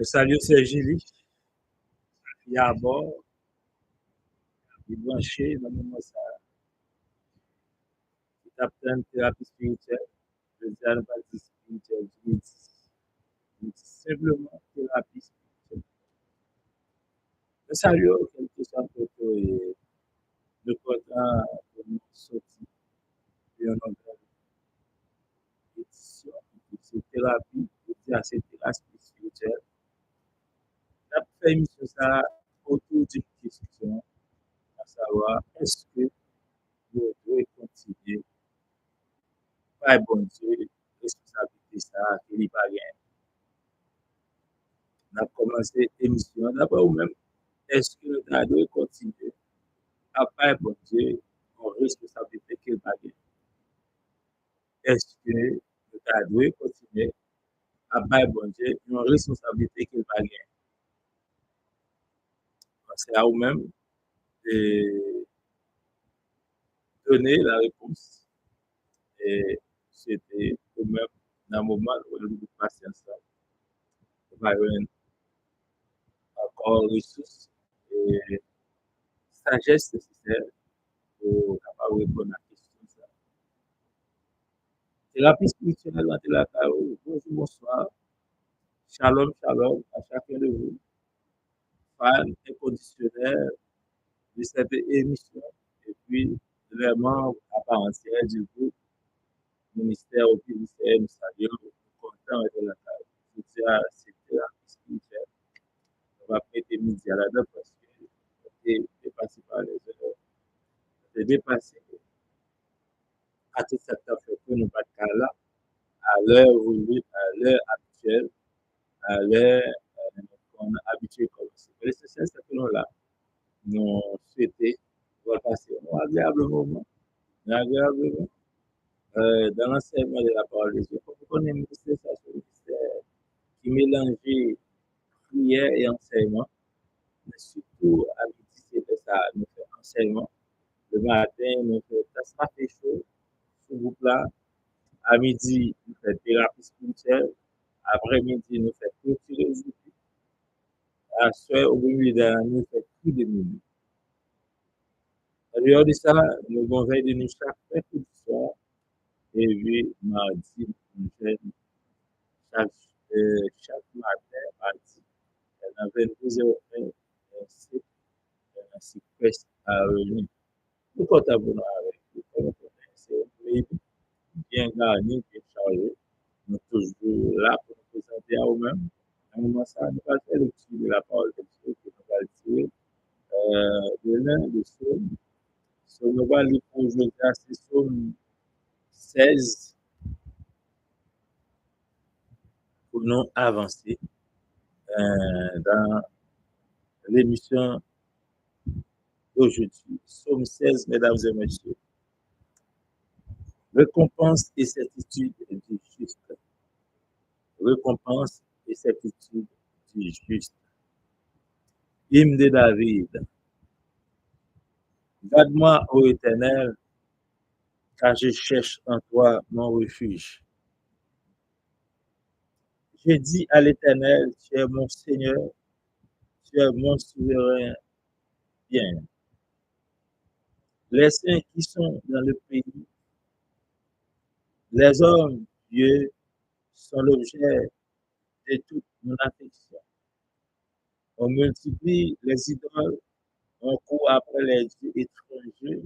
Le salut Sergili, il y a à bord, il est branché dans le moment ça, il apprend une thérapie spirituelle, je dis à la partie spirituelle, je dis simplement thérapie spirituelle. Le salut, quelque soit pour que le content de nous sortir de notre édition, c'est thérapie, c'est thérapie spirituelle. La première émission, ça, autour d'une question, à savoir, est-ce que vous devez continuer par bon Dieu, responsabilité ça, qu'il n'y a pas rien. On a commencé l'émission, d'abord ou même, est-ce que nous devons continuer à faire bon Dieu en responsabilité qu'il n'y a pas rien? Est-ce que nous devons continuer à faire bon Dieu en responsabilité qu'il n'y a pas rien? C'est à vous-même de donner la réponse. Et c'était vous-même dans le moment où nous passons ensemble. Nous avons encore ressources et sagesse nécessaire pour capable répondre à la question. Thérapie spirituelle dans la parole. Bonjour, bonsoir. Shalom, shalom à chacun de vous. Fans inconditionnels de cette émission et puis les membres à part entière du groupe ministère au ministère, nous saluons, nous contents de la parole. C'est thérapie spirituelle. On va prêter midi à la dedans parce que c'est dépassé par les heures. C'est dépassé à tout cet fait que nous pas de là à l'heure voulue, à l'heure actuelle, à l'heure qu'on a habitué comme ça. L'essentiel, c'est que nous là, nous souhaitons passer un agréable moment, dans l'enseignement de la parole de Dieu. Pour qu'on ait un ministère qui mélange prière et enseignement, mais surtout à midi, c'est ça, nous faisons enseignement. Le matin, nous faisons ça fait chaud, ce groupe-là. À midi, nous faisons thérapie spirituelle. Après-midi, nous faisons clôturer les outils. À soir, au milieu de la nuit, nous faisons plus de minuit. En dehors de ça, nous avons veillé de nous chaque mercredi soir et puis mardi, nous faisons chaque matin, mardi, à 22h01, ainsi presque à revenir. Nous comptons avec vous. C'est bien garni, bien chargé. Nous sommes toujours là pour nous présenter à vous-même. À un moment ça, nous allons faire le petit de la parole de Dieu que nous allons tirer de l'un des psaumes. Nous allons lire pour aujourd'hui, c'est psaume 16 pour nous avancer dans l'émission d'aujourd'hui. Psaume 16, mesdames et messieurs. Récompense et certitude du juste. Récompense et certitude du juste. Hymne de David. Garde-moi, ô Éternel, car je cherche en toi mon refuge. J'ai dit à l'Éternel, tu es mon Seigneur, tu es mon souverain bien. Les saints qui sont dans le pays, les hommes, Dieu, sont l'objet de toute mon affection. On multiplie les idoles, on court après les dieux étrangers.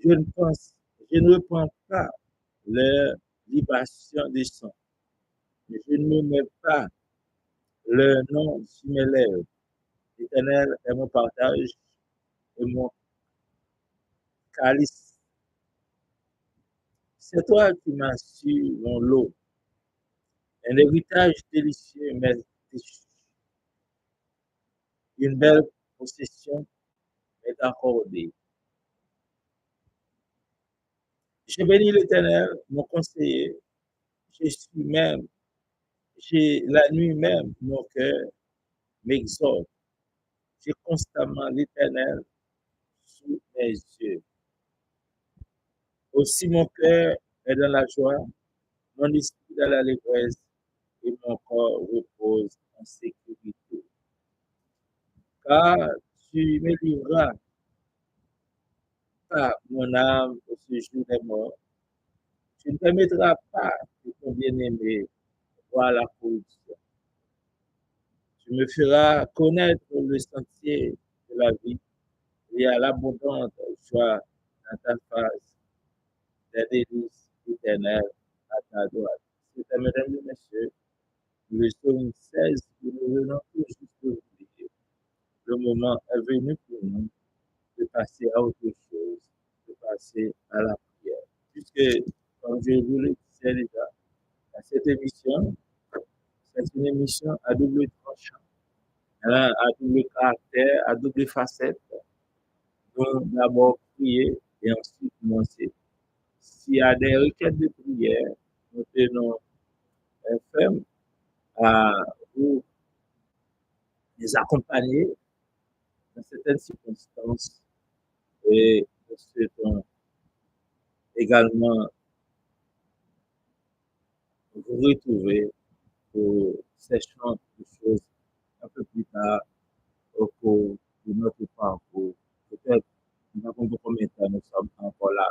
Je ne prends pas leur libation des sang. Je ne mets pas leur nom sur mes lèvres. L'Éternel est mon partage et mon calice. C'est toi qui m'as su mon lot. Un héritage délicieux m'est déchu. Une belle possession m'est accordée. Je bénis l'Éternel, mon conseiller. Je suis même, la nuit même, mon cœur m'exhorte. J'ai constamment l'Éternel sous mes yeux. Aussi mon cœur est dans la joie, mon esprit dans l'allégresse, et mon corps repose en sécurité. Car tu me livras pas mon âme au séjour des morts. Tu ne permettras pas que ton bien-aimé voie la corruption. Tu me feras connaître le sentier de la vie et à l'abondante joie dans ta face, des délices éternelles à ta droite. C'est, mesdames et messieurs, le psaume 16 que nous venons tout juste d'oublier. Le moment est venu pour nous de passer à autre chose, de passer à la prière. Puisque, comme je vous le disais déjà, cette émission, c'est une émission à double tranchant, hein, à double caractère, à double facette. Donc, d'abord prier et ensuite commencer. S'il y a des requêtes de prière, nous tenons ferme à vous les accompagner dans certaines circonstances et nous souhaitons également vous retrouver pour ces champs de choses un peu plus tard au cours de notre parcours. Peut-être, nous n'avons pas combien de temps nous sommes encore là.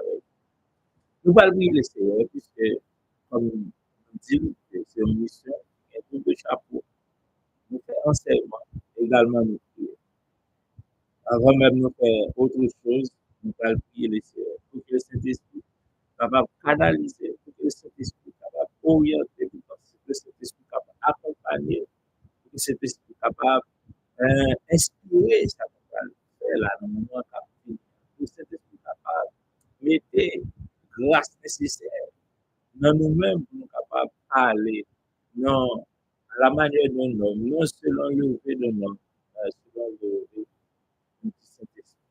Nous allons prier le Seigneur, puisque, comme on dit, c'est une mission, et tout le chapeau, nous faisons enseignement, également nous prier. Avant même de faire autre chose, nous allons prier le Seigneur, pour que le Saint-Esprit capable de canaliser, pour que le Saint-Esprit capable d'orienter, pour que le Saint-Esprit capable d'accompagner, pour que le Saint-Esprit capable d'inspirer ça qu'on va faire là, dans le moment capable, pour que le Saint-Esprit capable de mettre grâce nécessaire dans nous-mêmes pour nous capables de parler, non, à la manière d'un homme, non selon le vœu d'un homme, selon le vœu du Saint-Esprit.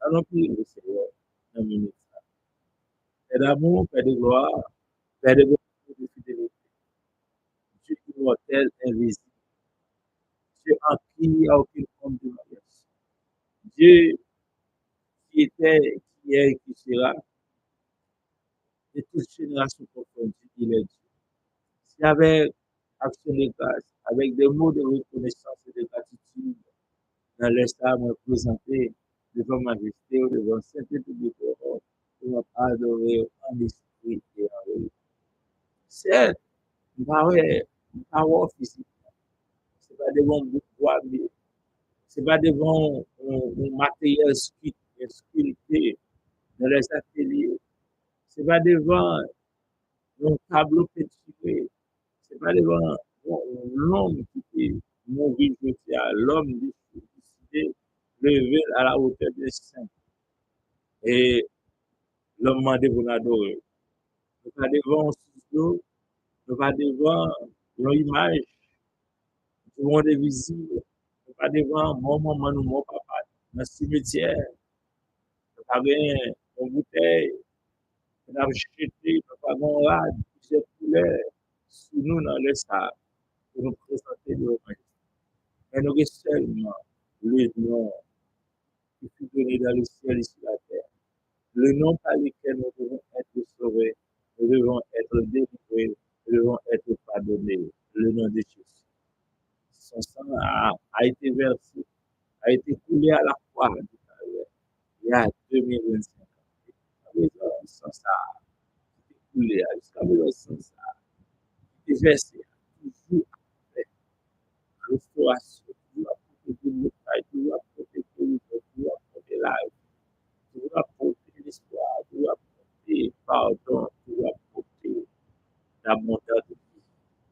Allons prier le Seigneur dans une minute. Père d'amour, Père de gloire, Père de bonté, de fidélité, Dieu immortel, invisible, Dieu en qui il n'y a aucune forme de variation. Dieu qui était, qui est et qui sera, de toute génération confondue, il est Dieu. Si avec action de grâce, avec des mots de reconnaissance et de gratitude, dans l'instant me présenter devant majesté ou devant sainteté de Dieu, pour adorer en esprit et en vérité. Certes, une parole physique, c'est pas devant un bois, c'est pas devant un matériel sculpté dans les ateliers, c'est pas devant un tableau peinturé, c'est pas devant l'homme qui est mort, l'homme décidé, levé à la hauteur des saints. Et l'homme m'a dit, vous adorer. Nous pas devant un studio, nous pas devant une image, tout le monde est visible. Nous pas devant mon maman ou mon papa dans le cimetière. Nous pas bien une bouteille, nous avons jeté, nous pas une rade, plusieurs couleurs sous nous dans le sable pour nous présenter le monde. Mais nous avons seulement le nom qui fut donné dans le ciel et sur la terre. Le nom par lequel nous devons être sauvés, nous devons être délivrés, nous devons être pardonnés. Le nom de Jésus. Son sang a été versé, a été coulé à la croix il y a 2025 ans. Sans ça, coulé, jusqu'à présent, sans ça, il est versé toujours avec restauration, toujours apporter le travail, toujours apporter le toujours apporter la vie, toujours apporter l'espoir, toujours apporter pardon, toujours apporter l'abondance de vie.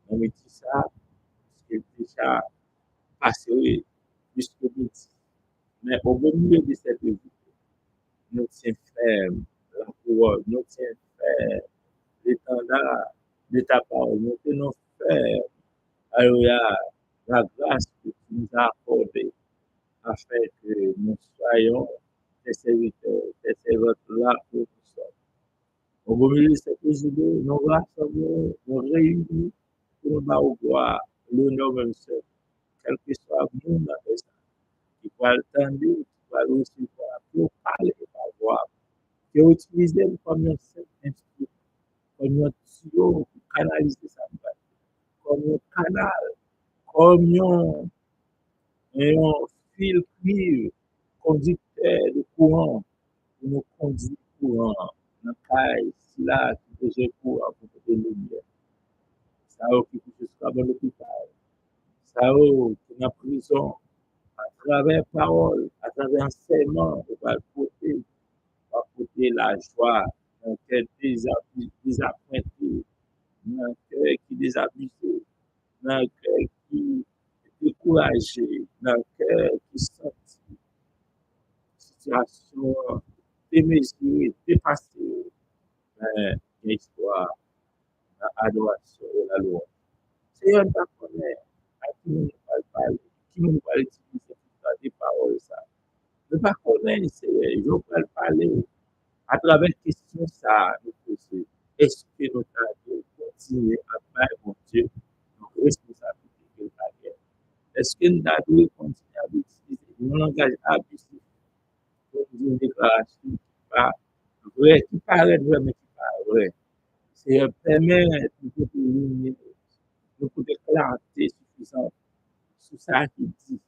On me dit ça, parce que déjà passé jusqu'au bout. Mais au beau milieu de cette vie, nous tient ferme la couronne, nous tient ferme l'étendard de ta parole, nous tenons ferme, alléluia, la grâce que tu nous as accordée, afin que nous soyons tes serviteurs, tes servantes là où nous sommes. Au beau milieu de cette journée, nous rassemblons, nous réunissons pour nous dar gloire, l'honneur même seul, quel que soit le monde dans les qui va l'entendre, qui va le recevoir, pour parler par voix, qui est utilisé comme un seul instrument, comme un tuyau pour canaliser sa voix, comme un canal, comme un fil cuivre conducteur de courant pour nous conduire courant dans le caille, si là, qui faisait courant pour que lumière. Ça occupe jusqu'à l'hôpital. Ça occupe dans la prison, à travers parole, à travers enseignement, on va porter la joie dans le cœur désappointé, dans le cœur qui désabusé, dans le cœur qui est découragé, dans le cœur qui sent situation démesurée, dépassée, mais l'histoire, l'adoration et la louange. C'est un pas connaître à qui nous va parler, qui nous va utiliser des paroles. Ça. Ne pas connaître, c'est, je vais parler à travers question ça, nous poser. Est-ce que nous allons continuer à faire, mon Dieu, nos responsabilités de carrière? Est-ce que nous allons continuer à utiliser nos langages abusifs pour une déclaration qui pas vrai, qui paraît vrai, mais qui pas vrai? C'est un permet de lumière, de clarté suffisante sur ça qui dit,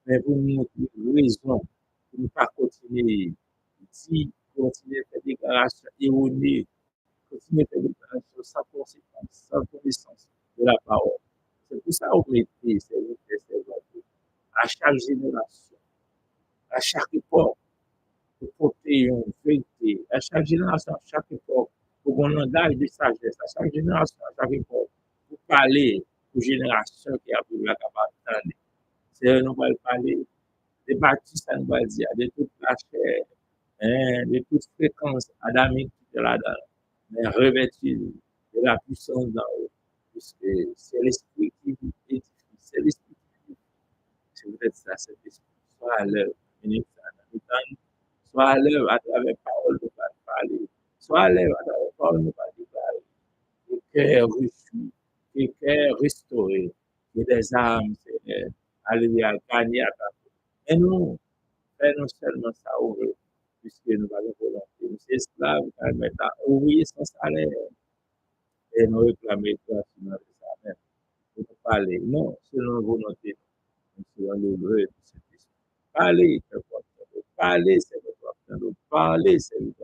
mais vous nous montrez raison pour ne pas continuer, si continuer à faire des déclarations erronées, continuer à faire des déclarations sans conséquence, sans connaissance de la parole. C'est pour ça qu'on met à chaque génération, à chaque époque, pour porter une vérité, à chaque génération, à chaque époque, pour un langage de sagesse, à chaque génération, à chaque époque, pour parler aux générations qui ont pu la capacité. C'est nous va parler des bâtisses, ça nous va dire, de toute la chair, de toute fréquence adamique qui est là-dedans, mais revêtu de la puissance d'en haut, puisque c'est l'esprit qui vous édifie, c'est l'esprit qui vous c'est peut-être ça, cet esprit, soit à l'œuvre, soit à l'œuvre à travers parole de parler, soit à l'œuvre à travers parole de déclarer, le cœur reçu, le cœur restauré, et des âmes, Seigneur, alléluia, gagner à ta et nous, faisons seulement ça ouvrir, puisque nous avons volonté. Nous sommes esclaves, car maintenant, ouvrir sans salaire, et nous réclamer toi, Seigneur, de ça pour nous parler. Non, selon volonté, nous serons l'heureux de cet esprit. Parler, c'est votre parler, c'est votre parler, c'est votre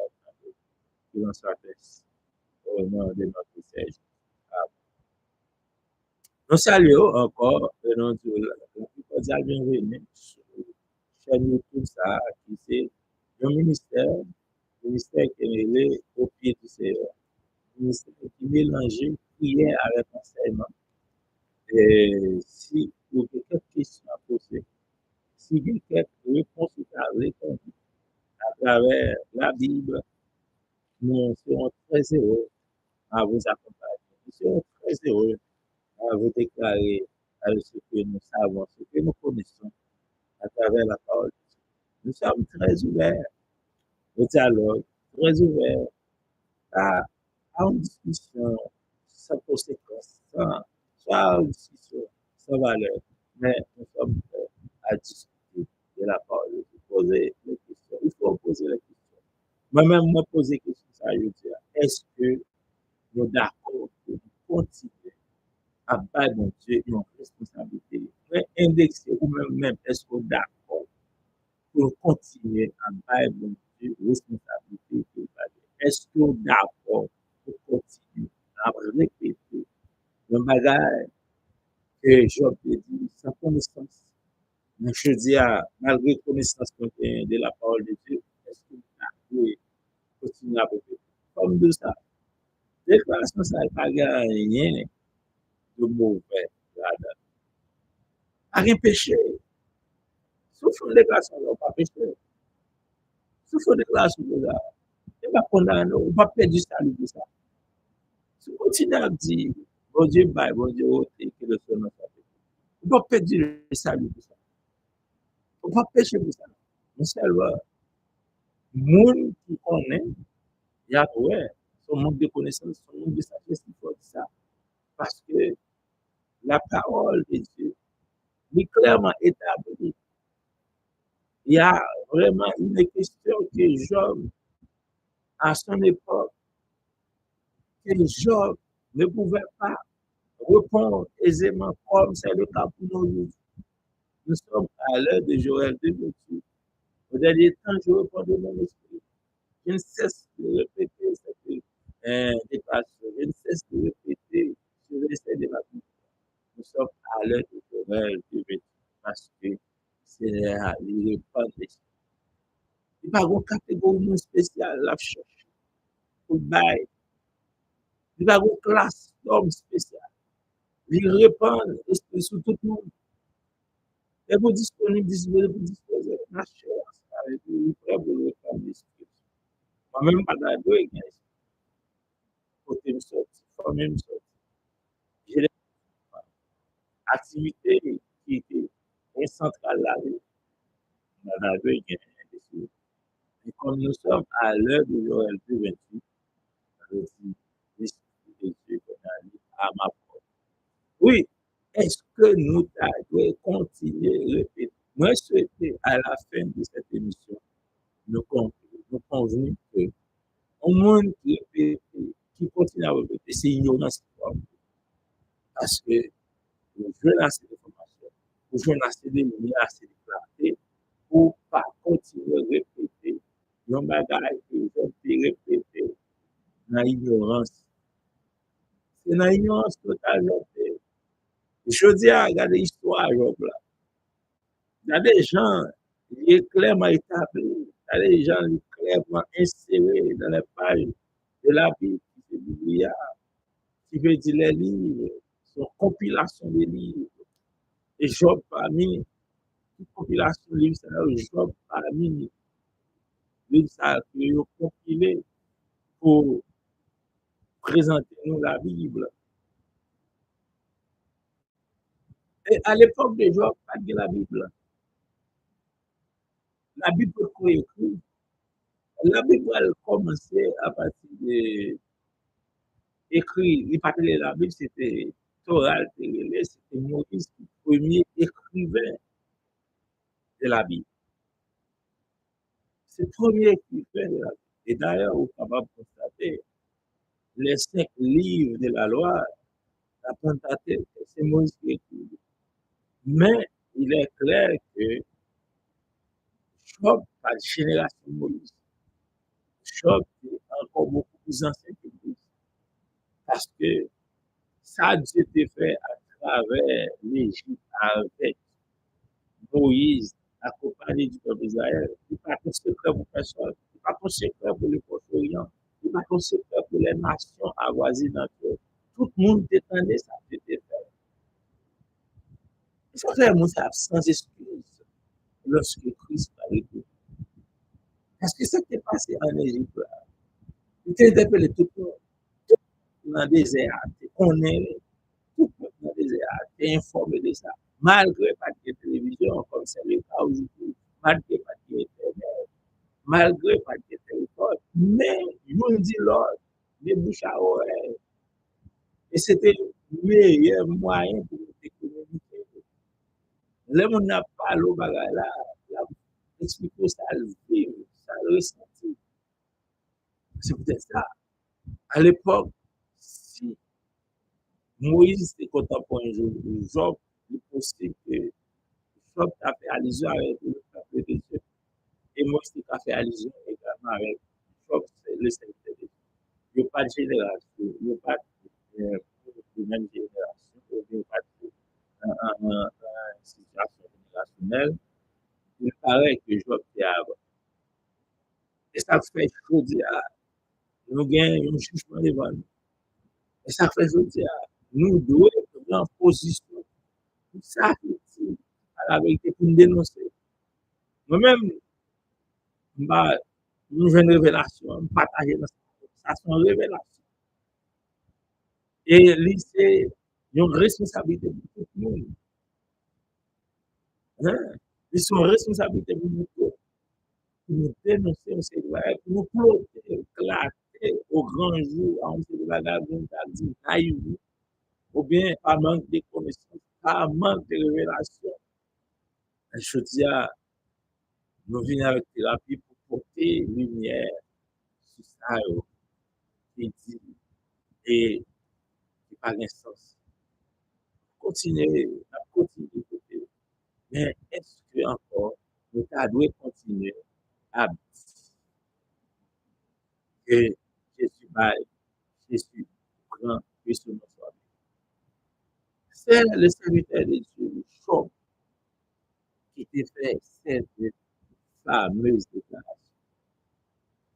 que l'on soit au nom de notre Seigneur. Nous saluons encore le nom de la plupart bienvenue sur la chaîne YouTube, ça, qui c'est le ministère qui est au pied du Seigneur, le ministère qui mélange prière avec enseignement. Et si vous avez quelques questions à poser, si vous avez quelques réponses à répondre à travers la Bible, nous serons très heureux à vous accompagner. Nous serons très heureux à vous déclarer à ce que nous savons, ce que nous connaissons à travers la parole. Nous sommes très ouverts au dialogue, très ouverts à, une discussion sans conséquence, soit une discussion sans valeur, mais nous sommes prêts à discuter de la parole, de poser les questions. Il faut poser les questions. Moi-même, me poser des questions, ça veut dire, est-ce que nous sommes d'accord pour continuer à battre mon Dieu une responsabilité? Mais indexer ou même, est-ce qu'on est d'accord pour continuer à battre mon Dieu une responsabilité? Est-ce qu'on est d'accord pour continuer à répéter le bagage que Job a dit sans connaissance? Mais je dis, malgré connaissance de la parole de Dieu, est-ce qu'on peut continuer à répéter? Comme de ça, déclaration, ça n'a pas rien de mauvais là-dedans. Pas rien péché. Sauf une déclaration, on pas péché. Sauf une déclaration, on pas condamné, on pas perdre du salut de ça. Si on continue à dire, bon Dieu, bon Dieu, et que le Seigneur soit fait. On pas perdre le salut de ça. On pas pécher de ça. Mais seulement, monde qui connaît, il y a ouais, son manque de connaissance, son manque de sagesse, il faut dire ça. Parce que la parole de Dieu est clairement établie. Il y a vraiment une question que Job, à son époque, que Job ne pouvait pas répondre aisément comme c'est le cas pour nous aujourd'hui. Nous sommes à l'heure de Joël 2:28. Au dernier temps, je réponds de mon esprit. Je ne cesse de répéter cette déclaration. Je ne cesse de répéter ce verset de la Bible. Nous sommes à l'heure de Joël 2:28 parce que c'est il répand l'esprit. Il n'y a pas de catégorie spéciale la cherche pour bail. Il n'y a pas de classe d'homme spécial. Il répand l'esprit sur tout le monde. Et vous disponible, disponible, disposer. Ma chair, avec lui, prêt pour le répandre l'esprit. Moi-même, pas d'ado, et bien, côté me sorti, famille me sorti. J'ai des activités qui étaient centrales là, dans la vie, et comme nous sommes à l'heure de Joël 2:28, je dis, l'esprit de Dieu qu'on a mis à ma porte. Oui, est-ce que nous devons continuer à répéter? Moi, je souhaitais à la fin de cette émission, nous convenir que au monde qui répète, qui continue à répéter, c'est ignorance. Parce que nous jouons assez d'informations, nous jouons assez de lumière, assez de clarté, pour ne pas continuer à répéter. Nos bagages que nous avons répéter dans l'ignorance. C'est dans l'ignorance totale. Je dis à regarder l'histoire, il y a des gens qui sont clairement établis, il y a des gens qui sont clairement insérés dans les pages de la Bible, qui Biblia, qui veut dire les livres, sont compilation des livres. Et Job parmi toute compilation de livres, c'est Job parmi les livres qui ont compilé pour présenter nous la Bible. Et à l'époque de Job, pas de la Bible. La Bible coécrite. La Bible elle commençait à partir de écrit, il parlait de la Bible, c'était Torah, c'était Moïse, le premier écrivain de la Bible. C'est le premier écrivain de la Bible. Et d'ailleurs, on est capable de constater les 5 livres de la loi, la Pentateuque, c'est Moïse qui écrit. Mais il est clair que Job, par génération de Moïse, Job est encore beaucoup plus ancien que Moïse. Parce que ça a dû être fait à travers l'Égypte avec Moïse, accompagné du peuple d'Israël. Il n'est pas un secret pour personne. Il n'est pas un secret pour le Proche-Orient. Il n'est pas un secret pour les nations avoisinantes. Tout le monde détendait ça, c'était fait. Il faut faire mon sans excuse lorsque Christ a été. Parce que ce qui est passé en Égypte, il était interpellé tout le monde. Tout le monde dans le désert, on est tout le monde dans le désert, informé de ça. Malgré pas de télévision, comme c'est le cas aujourd'hui, malgré pas de internet, malgré pas de téléphone, mais nous dit l'autre, des bouches à oreille. Et c'était le meilleur moyen pour nous communiquer. Là, on n'a pas l'eau là, expliquer ça, le vivre, ça, le ressentir. C'est peut-être ça. À l'époque, si Moïse était contemporain de Job, il est possible que Job a fait allusion avec le peuple de Dieu. Et Moïse a fait allusion également avec Job, le serviteur de Dieu. Il n'y a pas de génération, il n'y a pas de même génération, il n'y a pas de situation générationnelle. Il paraît que Job est avant. Et ça fait aujourd'hui, nous gagnons un jugement devant nous. Et ça fait aujourd'hui, nous devons être en position pour ça, à la vérité, pour nous dénoncer. Moi-même, nous avons une révélation, partager ça, c'est une révélation. Et c'est une responsabilité pour tout le monde. C'est une responsabilité pour nous tous. Pour nous dénoncer, pour nous plotter, éclater au grand jour, on se bagage, on a dit naïf, ou bien par manque de connaissances, par manque de révélation. Je dis à nous venons avec thérapie pour porter lumière sur ça, qui dit, et qui n'a pas de sens. continuer, n'a continué côté. Mais est-ce que encore, nous devons continuer à que Jésus baille, Jésus grand, que ce nous soit. C'est le serviteur de Dieu, Job, qui t'a fait cette fameuse déclaration.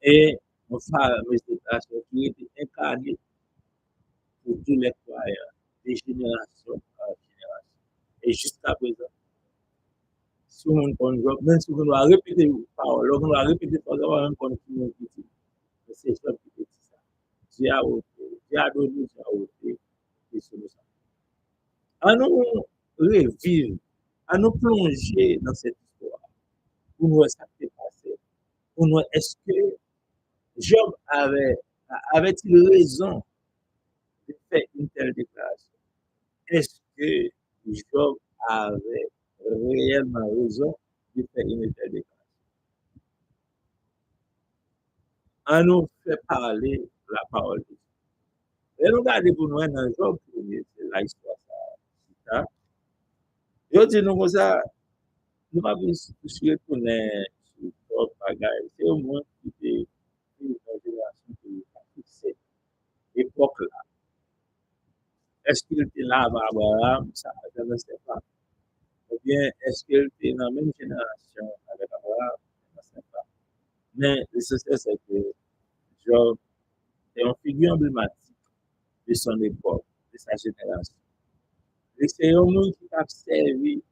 Et une fameuse déclaration qui était incarnée pour tous les croyants, de génération en génération. Et jusqu'à présent, si on connaît, même si on doit répéter les paroles, on doit répéter les paroles, on continue à dire, c'est ça qui dit ça. Dieu a ôté, Dieu a donné, Dieu a ôté, et c'est ça. À nous revivre, à nous plonger dans cette histoire, pour nous ce qui s'est passé, pour nous, est-ce que Job avait-il raison de faire une telle déclaration? Est-ce que Job avait réellement raison de faire une telle déclaration? On nous fait parler la parole de Dieu. Et nous regardons pour nous dans Job, c'est la histoire. Ça. Je dis nous comme ça, nous ne pouvons pas se retourner sur Job, c'est au moins qui est une génération qui a fixé cette époque-là. Est-ce qu'il était là avant Abraham? Ça, je ne sais pas. Ou bien, est-ce qu'il était dans la même génération avec Abraham? Je ne sais pas. Mais l'essentiel, c'est que Job est une figure emblématique de son époque, de sa génération. Et c'est un monde qui a servi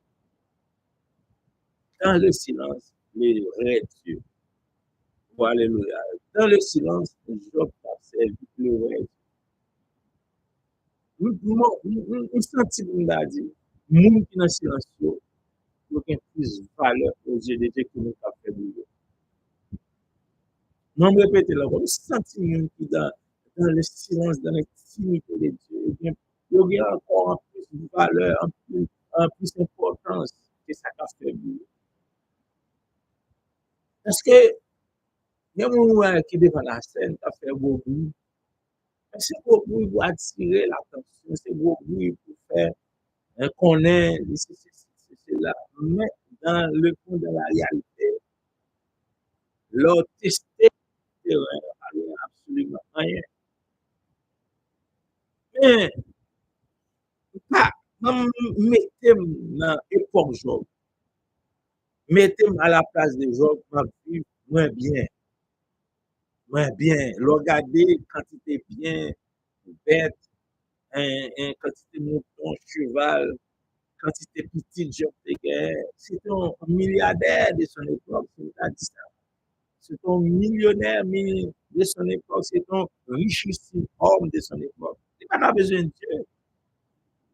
dans le silence le vrai Dieu. Alléluia. Dans le silence, Job a servi le vrai Dieu. Nous sentons qu'on a dit, nous qui dans le silence, nous avons plus de valeur aux yeux de Dieu que nous avons fait bouger. Non, répétez là, nous sentons qui dans le silence, dans l'intimité de Dieu, il y a encore en plus de valeur, en plus d'importance que ça a fait bouger. Parce que, il y a un moment qui devant la scène, qui a fait beau bruit. C'est beau bruit pour attirer l'attention, c'est beau bruit pour faire connaître, c'est là. Mais dans le fond de la réalité, leur testé n'est absolument rien. Mais, pas, mettez-moi dans l'époque Job, mettez-moi à la place de Job, ma vie, moins bien. Moins bien. Regardez quantité bien, bête, quantité mouton, cheval, quantité petit job de guerre. C'est un milliardaire de son époque, c'est un millionnaire de son époque, c'est un richissime homme de son époque. Il n'a pas besoin de Dieu.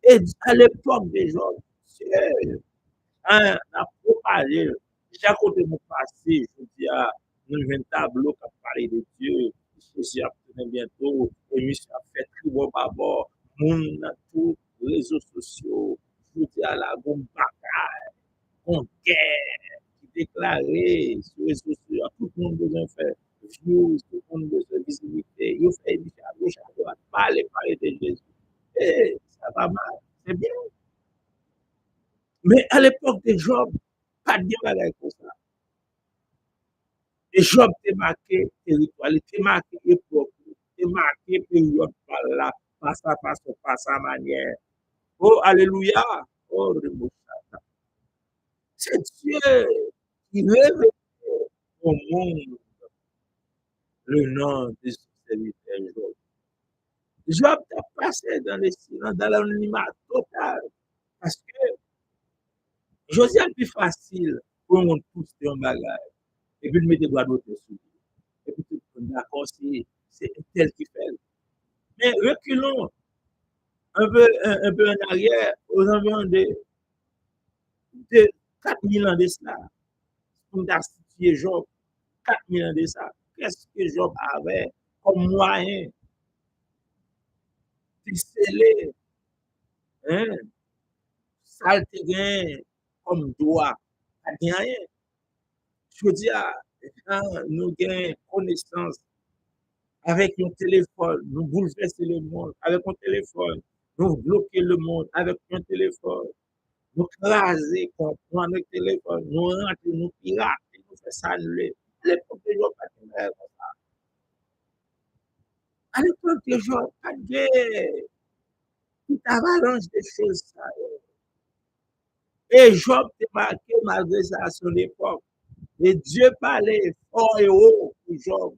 Et à l'époque des gens, Dieu a propagé. Déjà, côté mon passé, je dis à nous un tableau qui a parlé de Dieu. Jésus a tenu bientôt, et monsieur a fait très bon bord, monde dans tous les réseaux sociaux. Je dis à la bombe bataille, on guerre, qui déclarait sur les réseaux sociaux, tout le monde besoin de faire views, tout le monde besoin de visibilité. Il fait émission à gauche, à droite, parler de Jésus. Et ça va mal, c'est bien. Mais à l'époque de Job, pas de bagage comme ça. Et Job était marqué territoire, il était marqué époque, il était marqué période par là, par sa manière. Oh, alléluia. Oh, c'est Dieu qui révèle au monde le nom de son serviteur Job. Job a passé dans le silence, dans l'anonymat total. Parce que Josia est plus facile pour on pousser un bagage. Et puis, il met des doigts d'autre sur. Et puis, tout le monde d'accord, c'est tel qui fait. Mais reculons un peu en arrière, aux environs de 4000 ans de cela, pour nous situer Job, 4000 ans de ça. Qu'est-ce que Job avait comme moyen de sceller, hein, saleté gain comme droit, pas rien. Je veux dire, quand nous gagnons connaissance avec un téléphone, nous bouleverser le monde avec un téléphone. Nous bloquer le monde avec un téléphone. Nous craser contre nous avec le téléphone. Nous rentrer, nous pirater, nous faire ça, nous les. À l'époque de jour, pas de guerre. À l'époque de jour, pas de guerre. Tout avalanche de choses. Ça. Et Job t'est marqué malgré ça à son époque. Et Dieu parlait fort et haut pour Job.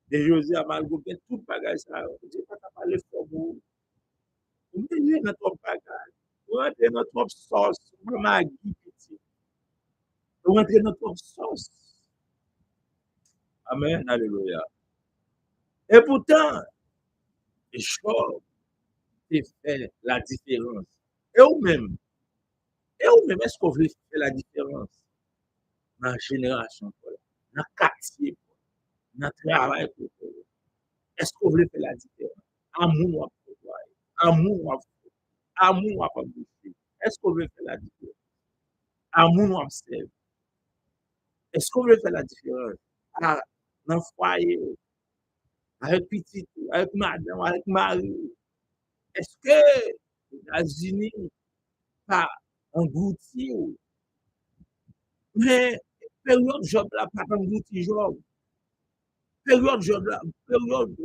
Et Josué a malgré tout le bagage. Dieu n'a pas parlé fort pour vous. Vous mettez notre bagage. Vous rentrez notre sauce. Vous m'avez petit. Vous rentrez notre sauce. Amen. Alléluia. Et pourtant, Job fait la différence. Et vous-même, est-ce que vous voulez faire la différence dans la génération, dans le quartier, dans le travail? Est-ce que vous voulez faire la différence? Amour à amour à boucher. Est-ce que vous voulez faire la différence? Amour à servir. Est-ce que vous voulez faire la différence? Dans le foyer, avec petit, avec madame, avec mari. Est-ce que les États-Unis pas englouti? Mais période job là, pas englouti job. Période job là, période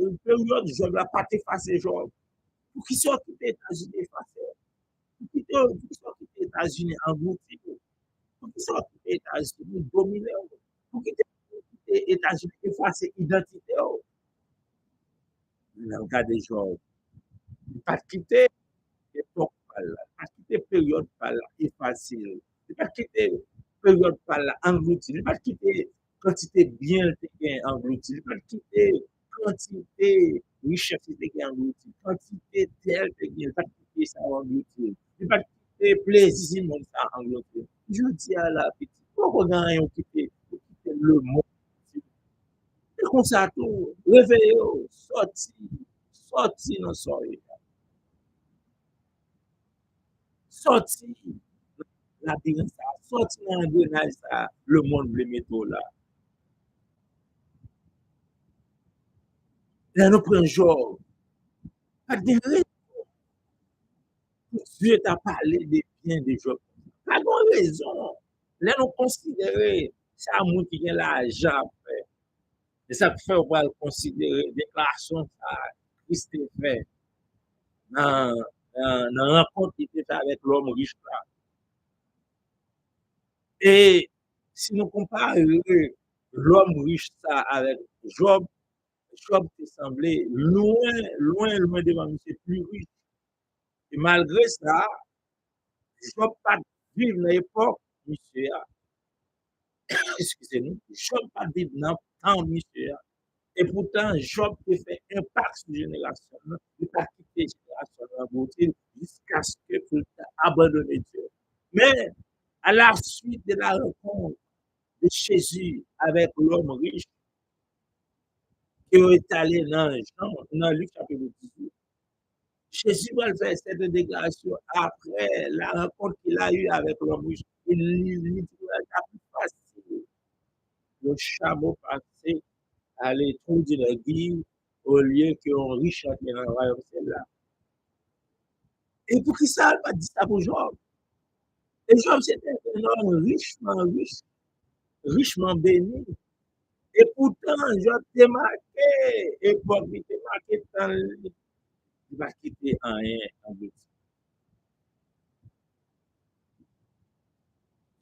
job là, pas effacé job. Pour qui soit les États-Unis effacé? Pour qui soit les États-Unis englouti? Pour qui soit les États-Unis dominés? Pour qui les États-Unis effacé identité? Regardez job. Pas quitter époque par là, pas quitter période par là effacé. Pas quitter période par là englouti. Pas quitter quantité bien englouti. Pas quitter quantité richesse englouti. Quantité tel pas quitter ça englouti. Pas quitter plaisir mon ça englouti. Je dis à la petite, pourquoi on quitter le monde? C'est comme ça tout. Réveillez, sorti dans soirée. Sorti la labyrinthe, sorti dans l'engrenage, le monde le métaux là. Là, nous prenons genre, pas de raison. Dieu t'a parlé des biens de Job. Pas de raison. Là, nous considérons ça, moun qui a l'argent. Et ça fait, on va considérer déclaration ça, Christ fait dans la rencontre qui était avec l'homme riche là. Et si nous comparons l'homme riche ça avec Job, Job te semblait loin, loin, loin devant nous, c'est plus riche. Et malgré ça, Job pas vivre dans l'époque, monsieur, excusez-nous, Job pas vivre dans le temps, monsieur. Et pourtant, Job te fait impact sur la génération, il pas quitté la génération jusqu'à ce que tu abandonné Dieu. Mais à la suite de la rencontre de Jésus avec l'homme riche, qui est allé dans Luc chapitre 18, Jésus va faire cette déclaration après la rencontre qu'il a eue avec l'homme riche. Il dit la plus facile, le chameau passé à l'étrou de l'église au lieu qu'un riche entre dans le royaume là. Et pour qui ça, il va dire ça pour Job? Et Job, c'était un homme richement béni. Et pourtant, Job t'est marqué, et pour lui, t'est marqué dans le il va quitter un en deux.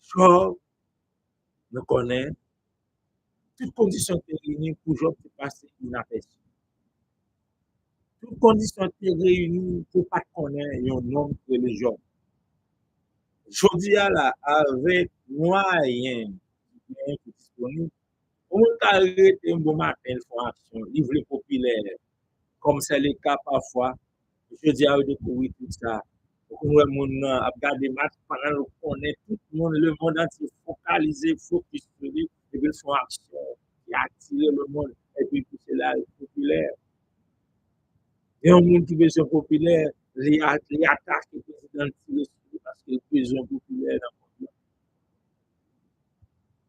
Job me connaît, toutes conditions étaient réunies pour Job de passer inaperçu. Toutes conditions étaient réunies pour ne pas connaître un homme que le Job. Je dis là, avec moyens disponibles, on peut arrêter un bon matin pour action, livre populaire, comme c'est le cas parfois. Je dis à découvrir tout ça. Nous avons regardé match pendant le connaît tout le monde entier focalisé, focus sur lui, et puis son action qui a attiré le monde, et puis c'est là populaire. Et un monde qui veut populaire, les attaques le président parce que le président populaire dans le monde.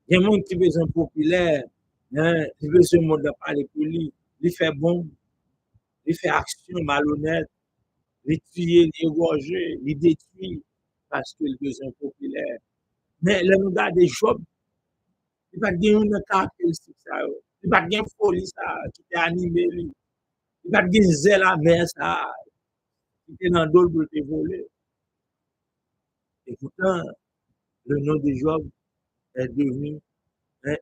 Il y a un monde qui veut populaire, qui veut ce monde de parler pour lui, il fait bon, il fait action malhonnête. les tuer, les égorger, les détruire parce que le besoin populaire. Mais le nous garde Job, il va gagner une caractéristique ça. Il va gagner folie ça qui t'a animé lui. Il va gagner zèle la mer ça qui était dans d'autres pour te voler. Et pourtant, le nom de Job est devenu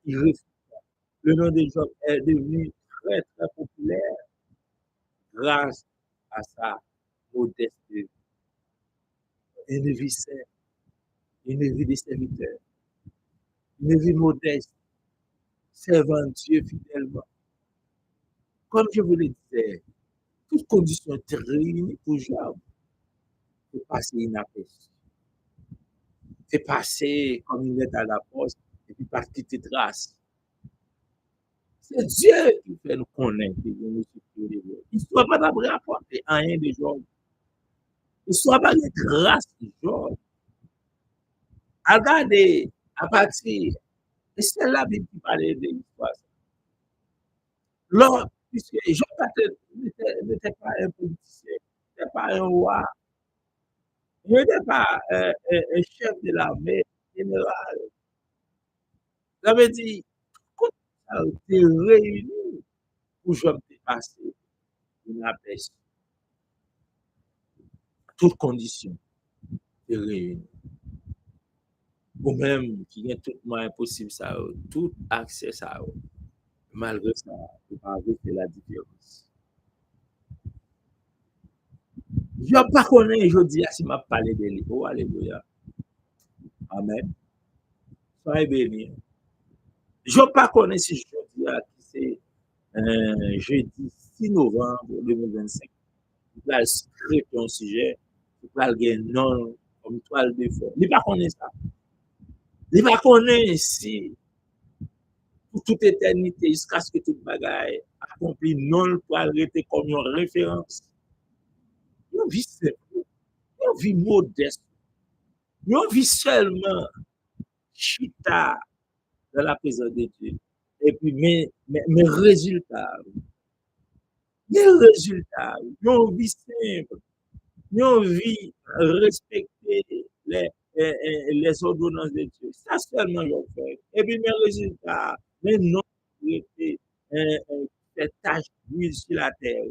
irréfutable. Le nom de Job est devenu très, très populaire grâce à sa modestie. Une vie saine, une vie de serviteur, une vie modeste, servant Dieu fidèlement. Comme je vous le disais, toutes conditions étaient réunies pour Job de passer inaperçu. De passer comme une lettre à la poste et puis pas quitter trace. C'est Dieu qui fait nous connaître que nous sommes les gens. Il ne soit pas d'abord apporter rien de Job. Il ne soit pas de grâce de Job. Regardez, à partir, et c'est la Bible qui parle de l'histoire. Là, puisque Job n'était pas un politicien, n'était pas un roi, il n'était pas un chef de l'armée général. Ça veut dire, tout ça a été réuni pour Job dépasser une apaise. Toutes conditions étaient réunies. Ou même qui est tout moins impossible, ça, tout accès, ça. Malgré ça, il va avec la différence. Je ne pas connaître, je dis, si m'a parlé de lui. Oh, alléluia. Amen. Soyez bénis. Je ne pas connaître si je dis, c'est jeudi 6 novembre 2025. Il va script un sujet, il va gagner non comme toile de fond. Il ne pas connaître ça. Il ne pas connaître si pour toute éternité, jusqu'à ce que toute bagaille accompli non pour arrêter comme une référence. Une vie simple, une vie modeste, une vie seulement chita dans la présence de Dieu. Et puis, mes résultats, une vie simple, une vie respecter les ordonnances de Dieu. Ça seulement, je fais. Et puis, mes résultats, mes non cette tâche d'huile sur la terre.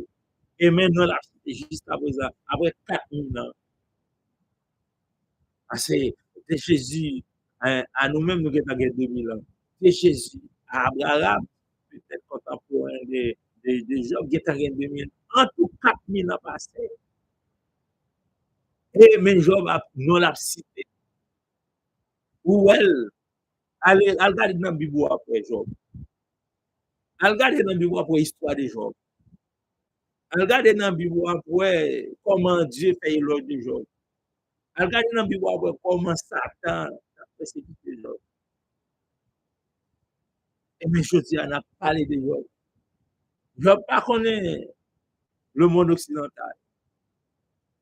Et maintenant, là, c'était jusqu'à présent, après 4000 ans, c'est Jésus, à nous-mêmes, nous avons 2000 ans. C'est Jésus, à Abraham, peut-être contemporain de Job, qui a 2000 ans. En tout, 4000 ans passés. Et même Job, nous l'a cité. Où elle, allez, regardez dans la Bible après Job. Regardez dans la Bible après l'histoire de Job. Regardez dans la Bible après comment Dieu fait l'éloge de Job. Regardez dans la Bible après comment Satan a persécuté Job. Et bien, je dis, on a parlé de Job. Job pas connaît le monde occidental.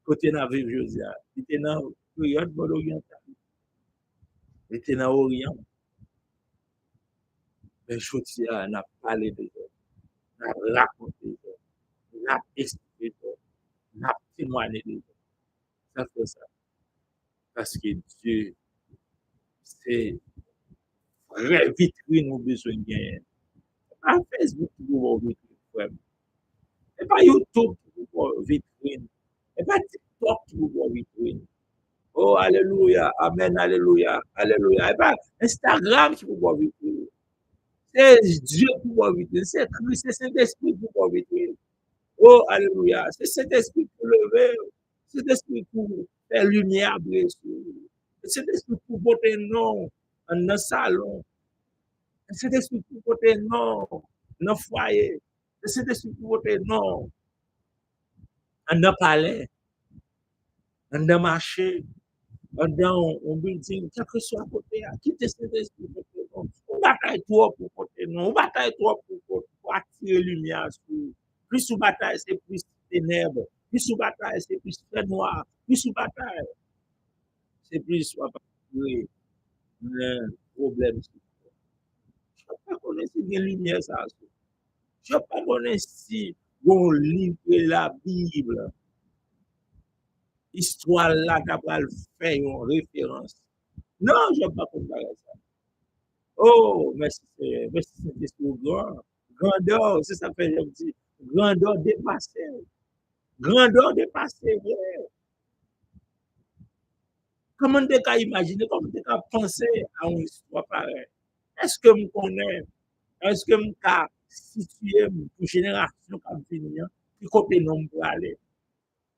Côté dans vivre, je dis, il était dans la période monde oriental. Il était dans l'Orient. Mais je dis, on a parlé de Job. On a raconté Job. On a expliqué Job. On a témoigné de Job. Ça fait ça. Parce que Dieu, c'est vraie vitrine nous besoin de gagner. Pas Facebook qui vous voit vitrine. Et pas YouTube qui vous voit vitrine. Et pas TikTok qui vous voit vitrine. Oh, alléluia. Amen, alléluia. Alléluia. Et pas Instagram qui vous voit vitrine. C'est Dieu qui vous voit vitrine. C'est Christ, c'est Saint-Esprit qui vous voit vitrine. Oh, alléluia. C'est Saint-Esprit pour lever. C'est Saint-Esprit pour faire lumière, bien sûr. C'est Saint-Esprit pour porter non dans le salon. C'est Saint-Esprit pour porter non dans le foyer. C'est Saint-Esprit pour porter non dans le palais, dans le marché, dans un building, quel que soit côté, qui te Saint-Esprit pour porter non. On bataille trop pour porter non. On bataille trop pour attirer lumière. Plus on bataille, c'est plus ténèbres. Plus on bataille, c'est plus très noir. Plus on bataille, c'est plus on va trouver un problème. Je ne sais pas connaître si il y a une lumière ça. Je ne sais pas connaître si on livre la Bible. Histoire là qui va faire une référence. Non, je ne pas comparer ça. Oh, merci, c'est discours grand. Grandeur, c'est ça que je dis. Grandeur dépassée. Grandeur dépassée. Yeah. Comment tu as imaginé, comment tu as pensé à une histoire pareille? Est-ce que je connais, est-ce que je peux situer pour génération qui vient, qui côté non pour aller?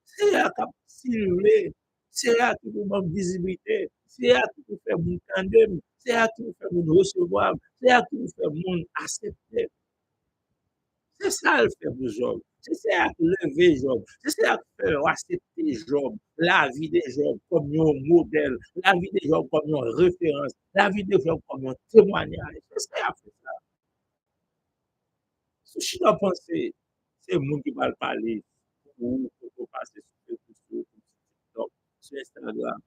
C'est là qui simuler, c'est là qui vous manque visibilité, c'est là qui vous fait mon tandem, c'est là qui vous fait mon recevoir, c'est là qui vous fait mon accepter. C'est ça le fait du job. C'est ça qui lever job. C'est ça qui fait accepter job. La vie des jobs comme un modèle, la vie des jobs comme une référence, la vie des jobs comme un témoignage. C'est ça qui fait ça. Si je dois penser, c'est le monde qui va le parler pour passer sur TikTok, sur Instagram,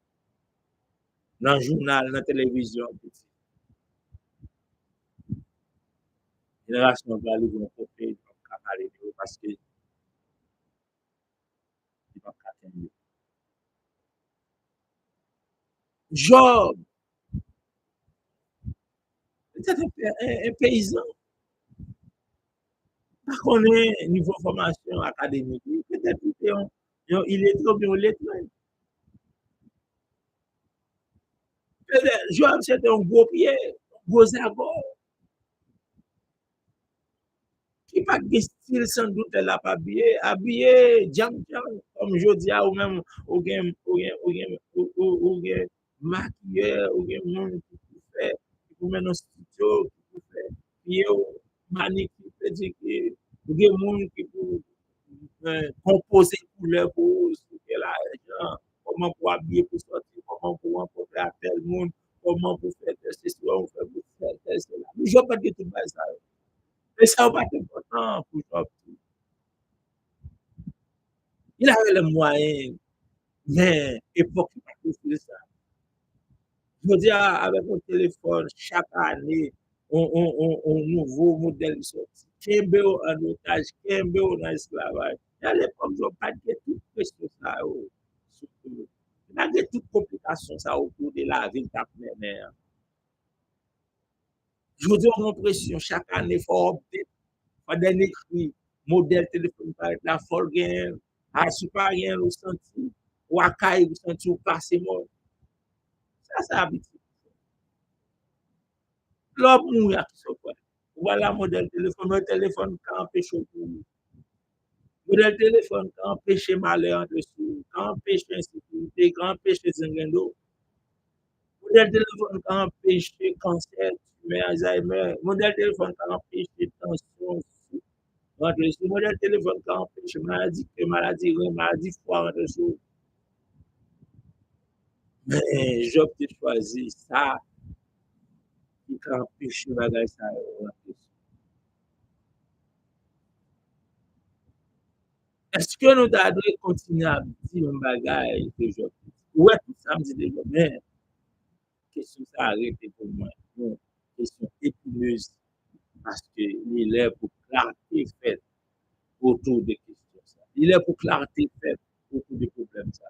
dans le journal, dans la télévision. La génération va aller dans le côté, ils vont parler de parce qu'ils vont atteindre. Job, c'est un paysan. Pas qu'on ait niveau formation académique, peut-être il est trop bien lettré. Peut-être, Job, c'était un gros pied, un gros sagot, qui pas de style sans doute là pas habillé, jam, comme je dis, ou même, ou bien, maquilleur, ou bien, monde qui peut mettre dans le studio, qui peut faire, pied, manicure, pédicure, ou bien, monde qui peut composer couleur pour soutenir l'argent, comment pour habiller pour sortir, comment pour rencontrer à tel monde, comment pour faire telle chose, pour faire tel cela. Mais je ne veux pas dire tout ça. Mais ça va être important pour toi. Il avait les moyens, mais époque, il n'a pas fait ça. Je veux dire, avec mon téléphone, chaque année, on nouveau modèle sorti. Kembe en otage, Kembe en esclavage. À l'époque, je n'ai pas de toute question ça. Surtout. Malgré toute complication ça autour de la ville cap mener. Je veux dire, on a l'impression chaque année, il faut update, faut donner écrit, modèle téléphone par exemple, la folgain, à super rien au senti, ou à caille au senti, ou passer mort. Ça, c'est habitude. L'homme mouille à tout ça. Voilà modèle téléphone, un téléphone qui empêche pour modèle téléphone qui empêche malheur en dessous, qui empêche l'insécurité, qui empêche les ingrédients. Modèle téléphone qui empêche cancer, tumeur, Alzheimer. Modèle téléphone qui empêche tension, entre les modèle téléphone qui empêche maladie foie entre les. Mais j'ai choisi ça qui empêche bagage ça. Est-ce que nous devons continuer à dire un bagage que je ouais, tout ça me dit déjà, mais question ça arrête pour moi. Non, question épineuse parce que il est pour clarté faite autour des questions. Ça. Il est pour clarté faite autour des problèmes. Ça.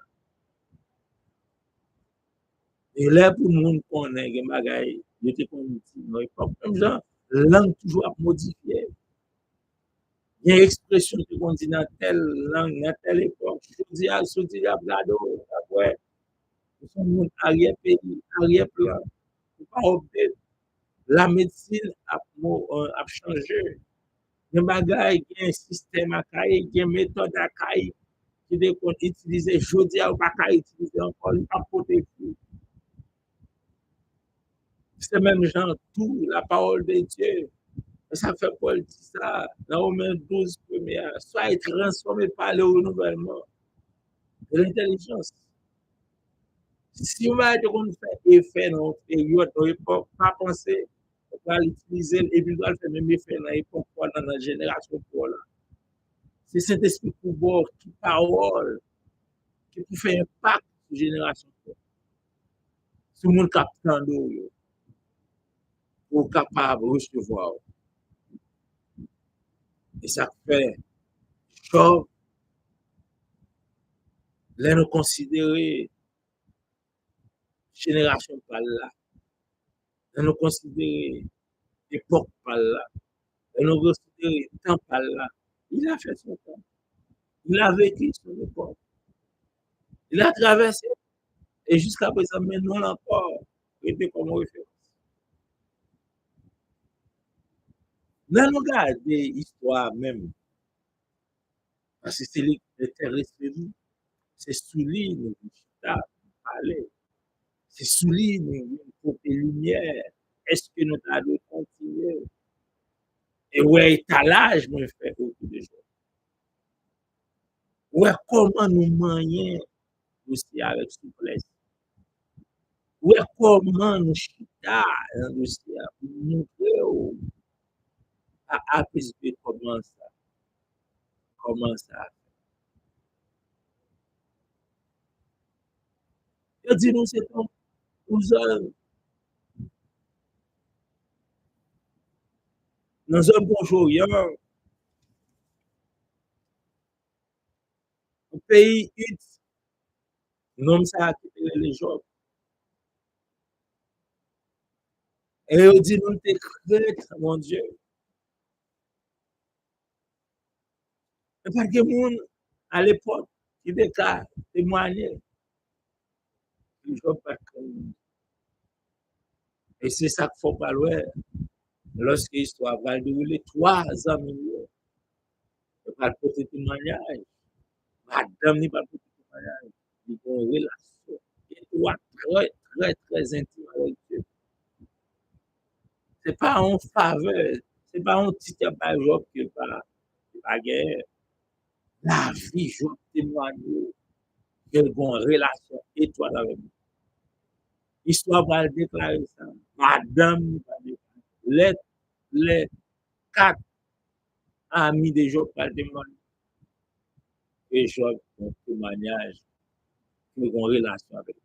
Il est pour le monde qu'on ait des bagages, il était comme dit, non, il faut comme ça, langue toujours modifiée. Il y a une expression qu'on dit dans telle langue, dans telle époque. Je dis à ce que à Blado, après, nous sommes arrière-pays, arrière-plan. Pas oublier, la médecine a changé. Il y a un système à cahier, il y a une méthode à cahier qui est utilisée. Je dis à pas utiliser encore, il pas protéger. C'est même genre tout, la parole de Dieu. Ça fait Paul dit ça dans Romains 12 première. Soyez transformés par le renouvellement de l'intelligence. Si on va être comme fait effet dans notre période, dans l'époque, pas penser, on va l'utiliser et puis on va le faire même effet dans l'époque, dans la génération pour là. C'est cet esprit pouvoir qui parole, qui peut faire impact sur la génération. Tout le monde capte d'eau, pour capable de recevoir. Et ça fait chaud Là, nous considérer génération par là, là, nous considérer époque par là, là, nous considérer temps par là. Il a fait son temps. Il a vécu son époque. Il a traversé. Et jusqu'à présent, maintenant encore, il était comme référence. Là, nous regardons l'histoire même, parce que c'est l'intérêt de nous. C'est sous lui, nous, parler. C'est sous lui, nous, côté lumière. Est-ce que nous allons continuer? Et ouais, étalage, moi, fait beaucoup de choses. Ouais, comment nous manions aussi avec souplesse. Ouais, comment nous chita aussi pour montrer à APSB comment ça. Je dis nous, c'est comme nous sommes dans un bonjour, un pays ut, nous ça qui les gens. Et on dit nous, t'es crête, mon Dieu. Et pas que monde à l'époque qui déclare, témoigner, les gens pas comme. Et c'est ça qu'il faut pas loin. Lorsque l'histoire va dérouler 3 ans, il va porter témoignage. Madame n'est pas porter témoignage. Il y a une relation étroite, très, très, très intime avec Dieu. Ce n'est pas en faveur, ce n'est pas un petit job qui n'est pas guerre. La vie, je témoigne qu'elle a une relation étroite avec nous. L'histoire va déclarer ça. Madame va déclarer. Les 4 amis de Job va témoigner. Et Job, un témoignage, qui a une relation avec nous.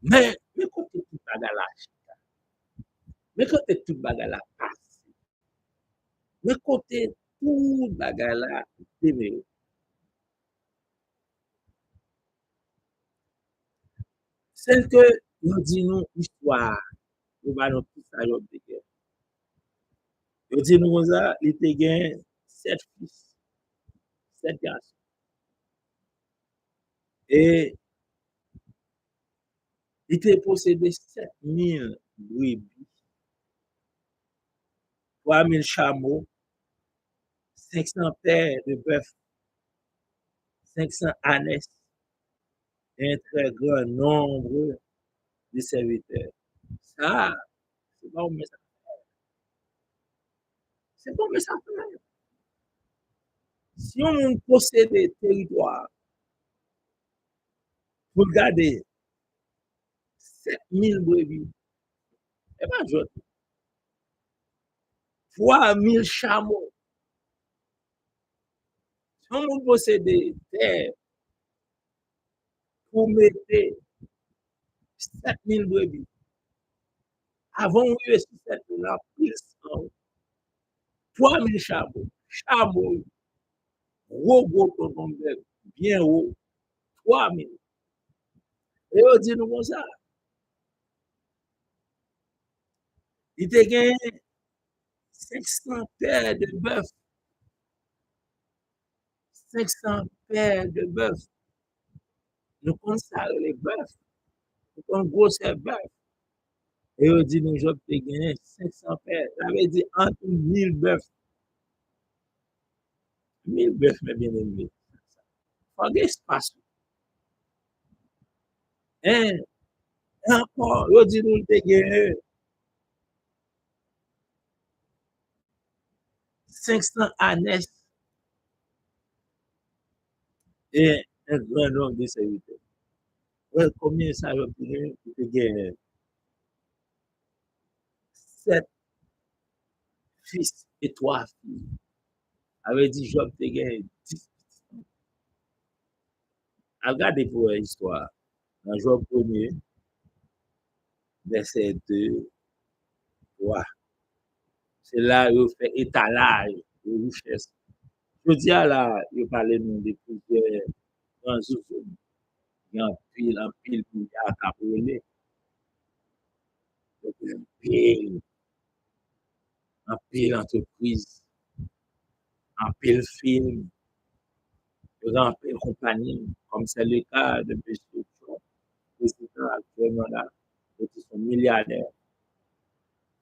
Mais quand tu tout bagarre là, mais quand tu tout bagarre là, mais quand tu tout bagarre là, c'est que nous disons l'histoire, nous allons tout ça, Job de guerre. Nous disons ça, il était gagné 7 fils, 7 garçons. Et il était possédé 7000 brebis, 3000 chameaux, 500 paires de bœufs, 500 ânes et un très grand nombre de serviteurs. Ça, c'est pas un message. C'est pas un message. Si on possède des territoires, vous regardez 7000 brebis, et pas d'autres, 3000 chameaux. Si on possède des terres pour mettre 7000 brebis, avant de sur cette la plus 3000 chameaux, gros tonton bien haut, 3000. Et on dit nous comme ça, il te gagné 500 paires de bœufs, 500 paires de bœufs. Nous consacrons les bœufs, nous avons gros bœufs. Et on dit nous, je peux gagner 500 paires. Ça veut dire entre 1000 bœufs. 1000 bœufs, mes bien-aimés. Il faut de l'espace. Hein? Et encore, on dit nous, te gagner 500 ânes et un grand nombre de serviteurs. Ouais, combien ça va pour te gagner 7 fils et 3 filles. Avait dit Job te gagné 10. Regardez pour l'histoire. Dans Job 1er, verset 2, 3. C'est là où il fait étalage de richesse. Je dis là, il parlait de plusieurs dans Zouzou, il y a un pile milliard à brûler. Un pile entreprise, un pile film, un pile compagnie, comme c'est le cas de M. Trump, président actuellement là, qui sont milliardaires,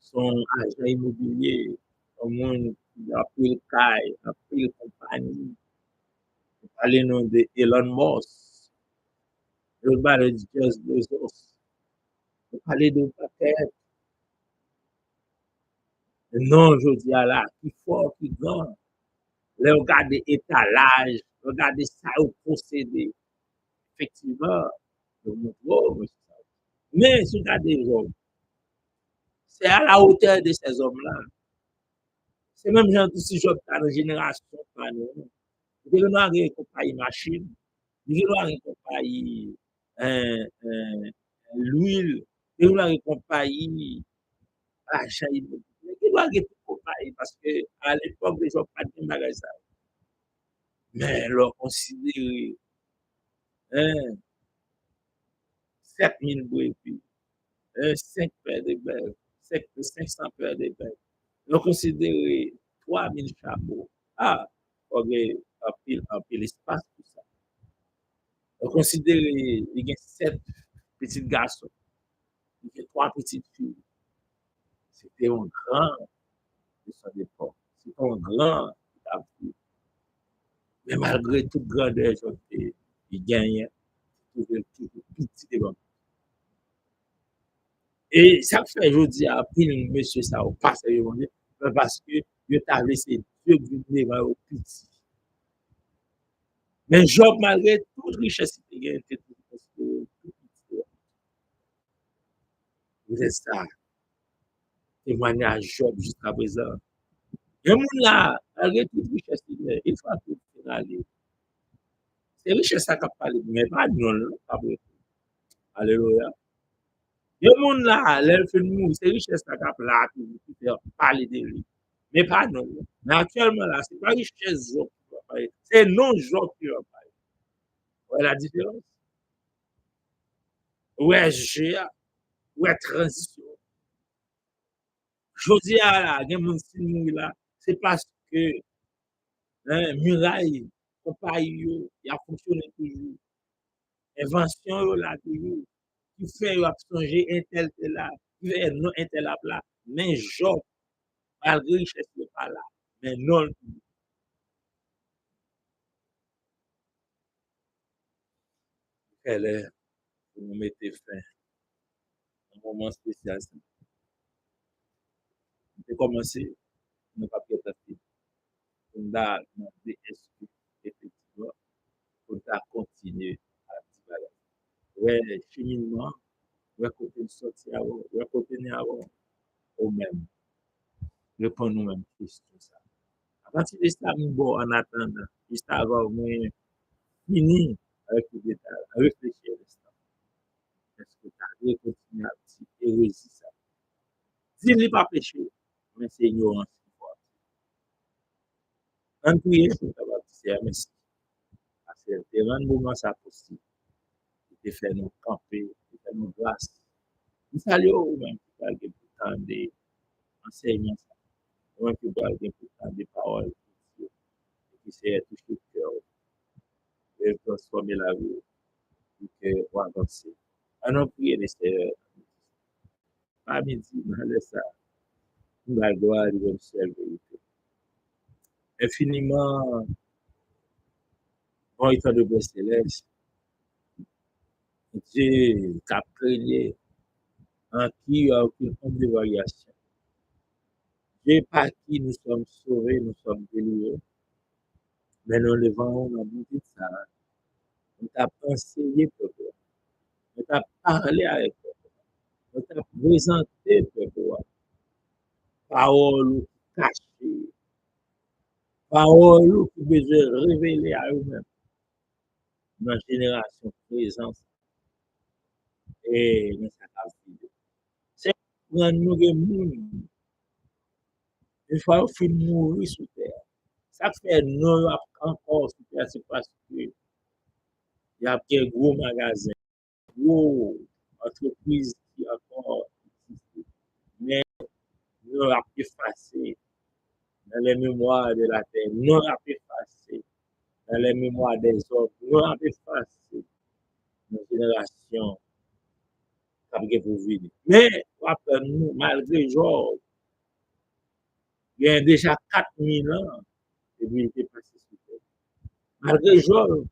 son agent immobilier, un monde qui a pile caille, un pile compagnie. On parle nom de Elon Musk, on parle de Jeff Bezos, on parle de paquet. Non, je dis à là, qui fort, qui grand. Là, regardez étalage, regardez ça au procédé. Effectivement, je me trouve. Mais, si vous regardez les hommes, c'est à la hauteur de ces hommes-là. C'est même genre si je dans la génération, il y a une compagnie machine, il y a une compagnie l'huile, il y a une compagnie achat immobilier. Il y a une compagnie parce qu'à l'époque, les gens pas de magasin. Mais leur considérer 7 000 brebis, 5 paires de belles, 500 paires de belles. Leur considérer 3 000 chameaux. Ah, ok, un pile espace pour ça. Leur considérer, il y a 7 petits garçons, il y a 3 petites filles. C'était un grand de son époque. C'était un grand. Mais malgré toute grandeur, il gagnait toujours petit devant. Et ça fait, je dis à pile, monsieur, ça au pas sérieux, parce que je t'ai laissé Dieu gouverner au petit. Mais Job, malgré toute richesse, il a été tout petit. Vous êtes ça, témoignage Job jusqu'à présent. Et mon là, malgré toute richesse, il faut tout aller. C'est richesse ça qui parle, mais pas non, pas vrai. Alléluia. Le monde là, l'elle fait nous, c'est richesse ça qui parle, qui fait parler de lui. Mais pas non. Mais actuellement là, c'est pas richesse Job qui va parler, c'est non Job qui va parler. Ouais, la différence? Ouais, GA, ouais, transition. Je dis à la, il y a mon signe là, c'est parce que muraille, compagnie, il a fonctionné toujours. Invention là toujours. Qui fait changer un tel là, qui fait non un tel là. Mais Job, malgré richesse n'est pas là. Mais non, elle est, pour nous mettre fin, un moment spécial. On peut commencer, on n'a pas pu être on a demandé est-ce que, effectivement, on a continué à travailler. Ouais, cheminement, ouais, côté de sortir avant, ouais, côté de avant, au même, répondre nous-mêmes questions. Ça. À partir de ça, bon, en attendant, juste avant, moi, fini avec le détail, à réfléchir à l'instant. Est-ce que tu as continuer à petit hérésie ça? Si il n'est pas péché, mais c'est ignorance. Un prier pour ta baptiste, merci. Parce que c'est un moment ça possible. Il te fait nous camper, il te fait nous grâce. Nous saluons même qui parle pourtant des enseignements, ou qui parle pourtant des paroles, qui sait toucher le cœur, et transformer la vie, et pour avancer. Alors, prier les Seigneurs, pas midi, dans le ça, nous la gloire de votre seule vérité. Infiniment, bon état de Père céleste, Dieu qui a créé en qui il n'y a aucune forme de variation. Dieu par qui nous sommes sauvés, nous sommes délivrés. Mais nous levons, on a dit ça. On t'a conseillé, peuple. On t'a parlé avec toi. On t'a présenté, peuple. Parole cachée. Parole qui besoin révéler à eux-mêmes. Dans la génération présente et dans sa vie. C'est pour nous de monde. Une fois qu'on finit de mourir sur terre. Ça fait nous encore sur terre, c'est parce que Il y a des gros magasins, gros entreprises qui encore existent. Mais nous avons effacé dans les mémoires de la terre, nous avons effacé dans les mémoires des hommes, nous avons effacé nos générations qui pour venir. Mais, après nous, malgré Georges, il y a déjà 4000 ans, et puis il était passé sur terre. Malgré Georges,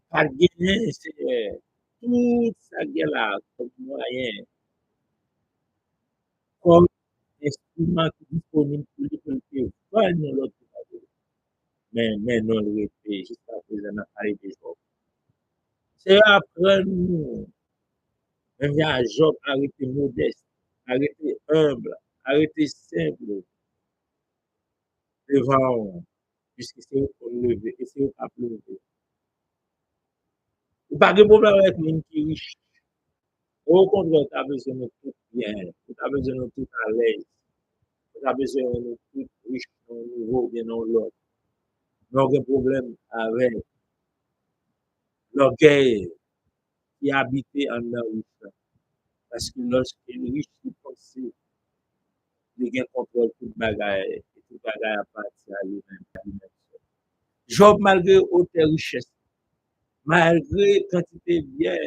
par gagner, c'est toute sa guerre là, comme moyen, comme instrument disponible pour lui, pour le faire, nous l'autre. Mais non, le répé, jusqu'à présent, n'a pas été Job. C'est après nous, même il y a Job arrêté modeste, arrêté humble, arrêté simple devant, puisque c'est eux qu'on lever, et c'est eux qui ont levé. Ou pas de problème avec les qui riche. Au contraire, tu as besoin de tout bien, tu as besoin de tout à l'aise, tu as besoin de tout riche dans le niveau, bien dans l'autre. Nous avons un problème avec l'orgueil qui habitait en nous. Parce que lorsqu'il riche, il pense qu'il a contrôle tout bagaille, et tout bagaille appartient à lui-même. Job, malgré haute richesse, malgré quantité de bien,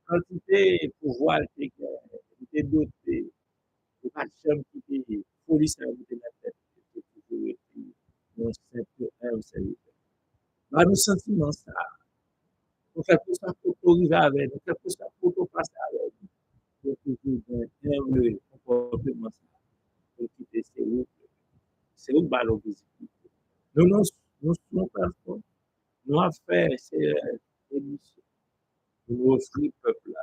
quantité de pouvoir, il était doté, de pas de chambre qui était police à côté de la tête, qui était toujours été, non simple, un serviteur. Bah, nous sentons ça. Nous faisons tout ça pour arriver avec nous, nous faisons tout ça pour passer avec nous. Pour toujours bien le comportement, pour quitter ces routes, c'est une balle visibilité. Nous sommes pas nous avons fait ces émissions pour offrir au peuple là,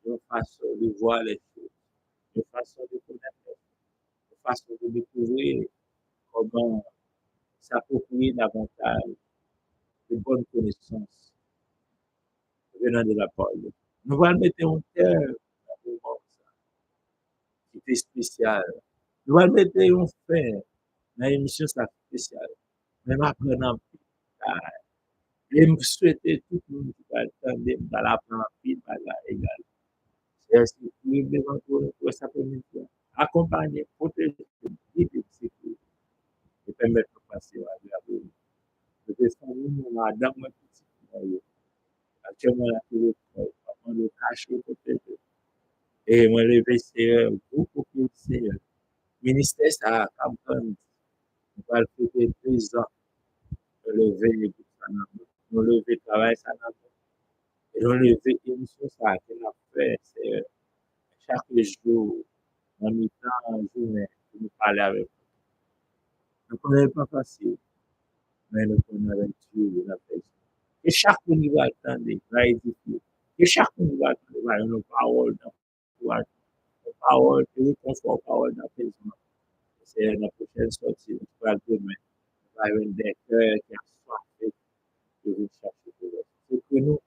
une façon de voir les choses, une façon de connaître, une façon de découvrir comment s'approprier davantage de bonnes connaissances venant de la parole. Nous allons mettre un terme dans le moment qui était spécial. Nous allons mettre un fin dans l'émission spéciale. Même après, et me souhaiter tout le monde qui va attendre dans la pile égale. C'est ce qui est devant pour sa communauté. Accompagner, protéger, guider, sécuriser et permettre de passer à la vie. Peut-être que nous, madame, moi, petit, actuellement, la télé, on le cache, protéger. Et moi, le VCE, beaucoup de VCE. Ministère, ça a campagne. On va le faire 2 ans. Lever, nous lever, travail, ça n'a pas. Et nous lever, émission, ça a fait, c'est chaque jour, en mi-temps, en journée, nous parler avec eux. Nous ne connaissons pas facile, mais nous connaissons Dieu, la paix. Et chaque niveau attendre, va édifier. Et chaque niveau attendre, va une parole, une parole, une confort, parole d'apaisement. C'est la prochaine sortie, nous va demain. Nous va avoir des cœurs qui ont soif de vous chercher pour eux. C'est que nous,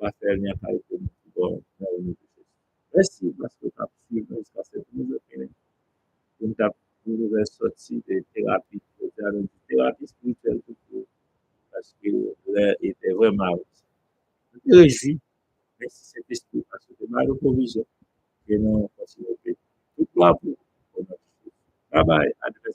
on va faire bien avec nous, dans nous. Merci parce que tu as suivi jusqu'à cette nouvelle opinion. Nous avons une nouvelle sortie de thérapie, de thérapie spirituelle tout court, parce que l'air était vraiment aussi. Je me réjouis, merci cet esprit, parce que c'est ma provision, et nous continuons à faire tout pour notre chose. Bye bye, à demain.